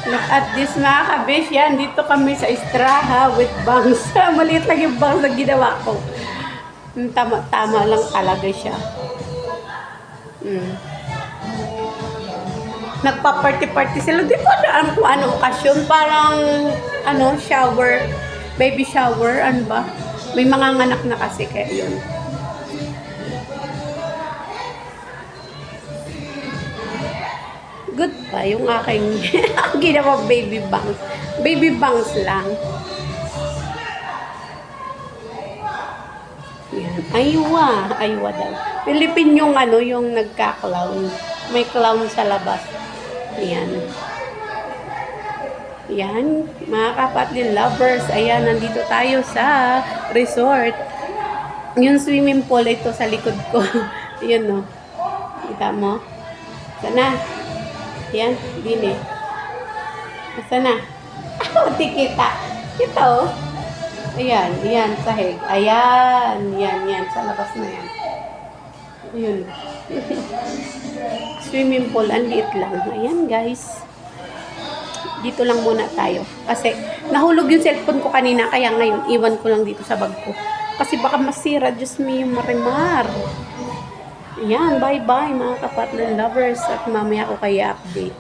Look at this mga kabish. Yan, dito kami sa Estraha with bangs. Maliit lang yung bangs na ginawa ko. Tama lang talaga siya. Nagpa-party-party sila. Di ko alam kung ano okasyon. Parang, shower. Baby shower. Ano ba? May mga anak na kasi kaya yun. Good pa yung aking ginawa baby bangs. Baby bangs lang. Yan. Aywa daw. Pilipin yung yung nagka-clown. May clown sa labas. Yan. Yan, mga kapatid lovers. Ayan, nandito tayo sa resort. Yung swimming pool ito sa likod ko. Yan, no. Kita mo? Sana. Yan, dini. Sana. Hindi kita. Ito, oh. Ayan, sahig. Ayan, yan, sa labas na yan. Ayun. Swimming pool, ang liit lang. Ayan, guys. Dito lang muna tayo. Kasi, nahulog yung cellphone ko kanina, kaya ngayon, iwan ko lang dito sa bag ko. Kasi baka masira, Diyos me, yung marimar. Ayan, bye-bye, mga kapatid lovers. At mamaya ko kaya update.